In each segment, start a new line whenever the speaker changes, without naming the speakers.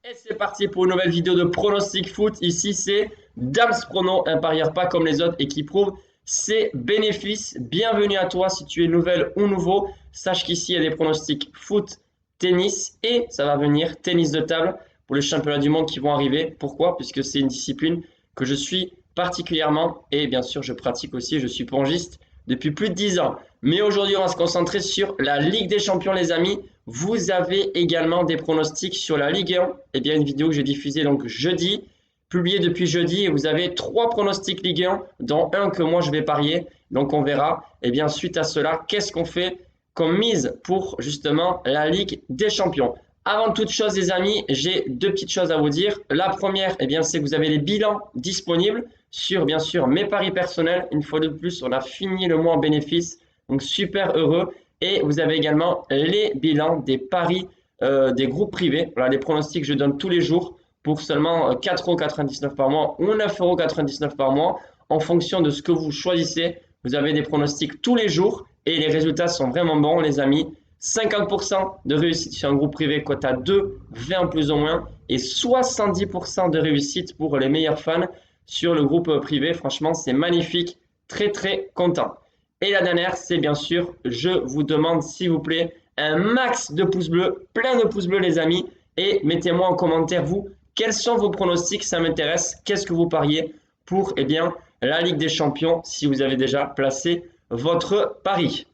Et c'est parti pour une nouvelle vidéo de pronostic foot. Ici, c'est Dams Prono, un parieur pas comme les autres et qui prouve ses bénéfices. Bienvenue à toi si tu es nouvelle ou nouveau. Sache qu'ici, il y a des pronostics foot, tennis et ça va venir tennis de table pour les championnats du monde qui vont arriver. Pourquoi? Puisque c'est une discipline que je suis particulièrement et bien sûr, je pratique aussi. Je suis pongiste depuis plus de 10 ans. Mais aujourd'hui, on va se concentrer sur la Ligue des Champions, les amis. Vous avez également des pronostics sur la Ligue 1. Eh bien, une vidéo que j'ai diffusée donc jeudi, publiée depuis jeudi. Et vous avez 3 pronostics Ligue 1, dont un que moi je vais parier. Donc, on verra. Eh bien, suite à cela, qu'est-ce qu'on fait comme mise pour justement la Ligue des Champions? Avant toute chose, les amis, j'ai 2 petites choses à vous dire. La première, eh bien, c'est que vous avez les bilans disponibles sur, bien sûr, mes paris personnels. Une fois de plus, on a fini le mois en bénéfice. Donc, super heureux. Et vous avez également les bilans des paris des groupes privés. Voilà, les pronostics que je donne tous les jours pour seulement 4,99 € par mois ou 9,99 € par mois en fonction de ce que vous choisissez. Vous avez des pronostics tous les jours et les résultats sont vraiment bons, les amis. 50% de réussite sur un groupe privé cote à 2, 20 plus ou moins, et 70% de réussite pour les meilleurs fans sur le groupe privé. Franchement, c'est magnifique. Très, très content. Et la dernière, c'est bien sûr, je vous demande s'il vous plaît un max de pouces bleus, plein de pouces bleus les amis, et mettez-moi en commentaire vous, quels sont vos pronostics, ça m'intéresse, qu'est-ce que vous pariez pour eh bien, la Ligue des Champions si vous avez déjà placé votre pari.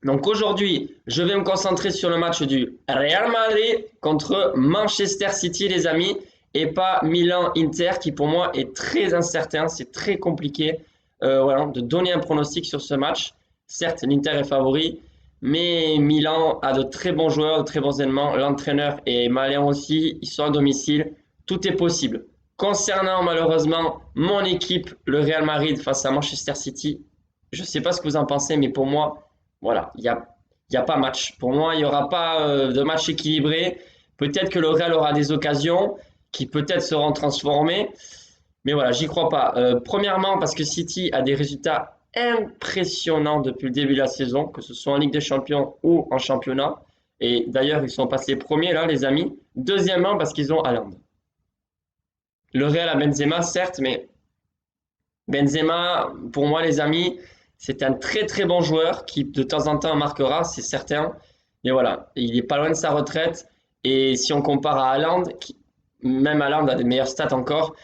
Donc aujourd'hui, je vais me concentrer sur le match du Real Madrid contre Manchester City les amis, et pas Milan-Inter qui pour moi est très incertain, c'est très compliqué. Voilà, de donner un pronostic sur ce match. Certes, l'Inter est favori, mais Milan a de très bons joueurs, de très bons éléments. L'entraîneur est malin aussi, ils sont à domicile. Tout est possible. Concernant malheureusement mon équipe, le Real Madrid face à Manchester City, je ne sais pas ce que vous en pensez, mais pour moi, voilà, il y a pas match. Pour moi, il n'y aura pas de match équilibré. Peut-être que le Real aura des occasions qui peut-être seront transformées. Mais voilà, j'y crois pas. Premièrement, parce que City a des résultats impressionnants depuis le début de la saison, que ce soit en Ligue des Champions ou en championnat. Et d'ailleurs, ils sont passés premiers là, les amis. Deuxièmement, parce qu'ils ont Haaland. Le Real a Benzema, certes, mais Benzema, pour moi, les amis, c'est un très très bon joueur qui de temps en temps marquera, c'est certain. Mais voilà, il est pas loin de sa retraite. Et si on compare à Haaland, même Haaland a des meilleures stats encore.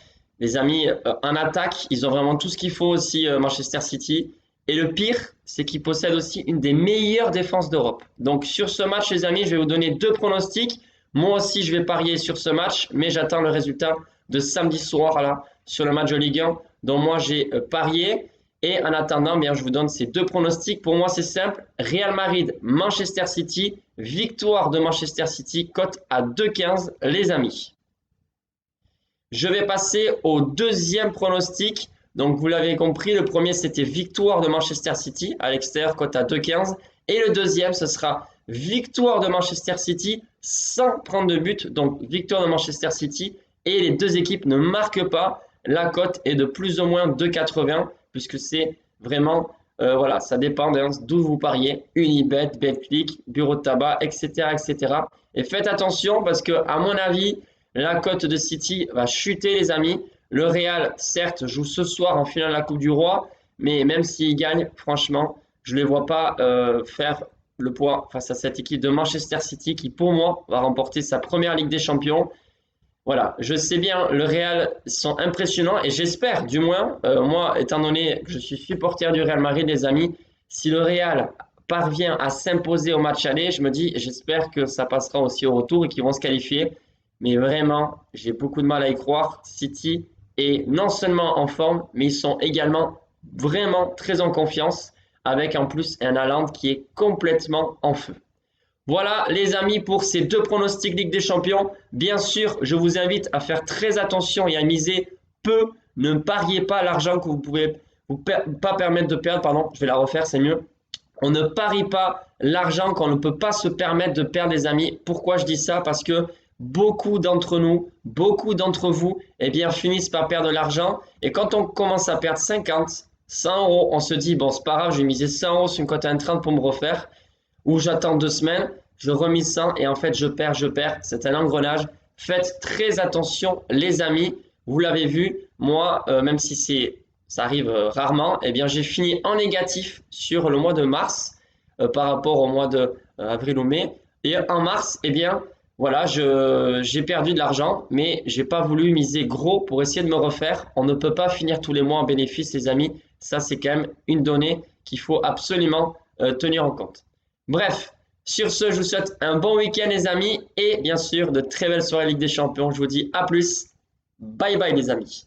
Les amis, en attaque, ils ont vraiment tout ce qu'il faut aussi, Manchester City. Et le pire, c'est qu'ils possèdent aussi une des meilleures défenses d'Europe. Donc sur ce match, les amis, je vais vous donner 2 pronostics. Moi aussi, je vais parier sur ce match, mais j'attends le résultat de samedi soir là, sur le match de Ligue 1, dont moi j'ai parié. Et en attendant, bien, je vous donne ces 2 pronostics. Pour moi, c'est simple. Real Madrid, Manchester City, victoire de Manchester City, cote à 2,15, les amis. Je vais passer au deuxième pronostic. Donc, vous l'avez compris, le premier, c'était victoire de Manchester City à l'extérieur, cote à 2,15. Et le deuxième, ce sera victoire de Manchester City sans prendre de but. Donc, victoire de Manchester City. Et les deux équipes ne marquent pas. La cote est de plus ou moins 2,80 puisque c'est vraiment, voilà, ça dépend d'où vous pariez. Unibet, Betclic, Bureau de tabac, etc., etc. Et faites attention parce que, à mon avis, la cote de City va chuter, les amis. Le Real, certes, joue ce soir en finale de la Coupe du Roi, mais même s'il gagne, franchement, je ne les vois pas faire le poids face à cette équipe de Manchester City qui, pour moi, va remporter sa première Ligue des Champions. Voilà, je sais bien, le Real sont impressionnants et j'espère, du moins, moi, étant donné que je suis supporter du Real Madrid, les amis, si le Real parvient à s'imposer au match aller, je me dis, j'espère que ça passera aussi au retour et qu'ils vont se qualifier. Mais vraiment, j'ai beaucoup de mal à y croire. City est non seulement en forme, mais ils sont également vraiment très en confiance, avec en plus un Haaland qui est complètement en feu. Voilà les amis pour ces 2 pronostics Ligue des Champions. Bien sûr, je vous invite à faire très attention et à miser peu. Ne pariez pas l'argent que vous ne pouvez pas permettre de perdre. Pardon, je vais la refaire, c'est mieux. On ne parie pas l'argent qu'on ne peut pas se permettre de perdre, les amis. Pourquoi je dis ça? Parce que beaucoup d'entre nous, beaucoup d'entre vous, eh bien, finissent par perdre de l'argent. Et quand on commence à perdre 50, 100 €, on se dit, bon, c'est pas grave, je vais miser 100 € sur une cote à 1,30 pour me refaire. Ou j'attends 2 semaines, je remise 100 et en fait, je perds. C'est un engrenage. Faites très attention, les amis. Vous l'avez vu, moi, même si ça arrive rarement, eh bien, j'ai fini en négatif sur le mois de mars par rapport au mois de avril ou mai. Et en mars, eh bien, voilà, j'ai perdu de l'argent, mais j'ai pas voulu miser gros pour essayer de me refaire. On ne peut pas finir tous les mois en bénéfice, les amis. Ça, c'est quand même une donnée qu'il faut absolument tenir en compte. Bref, sur ce, je vous souhaite un bon week-end, les amis, et bien sûr, de très belles soirées Ligue des Champions. Je vous dis à plus. Bye bye, les amis.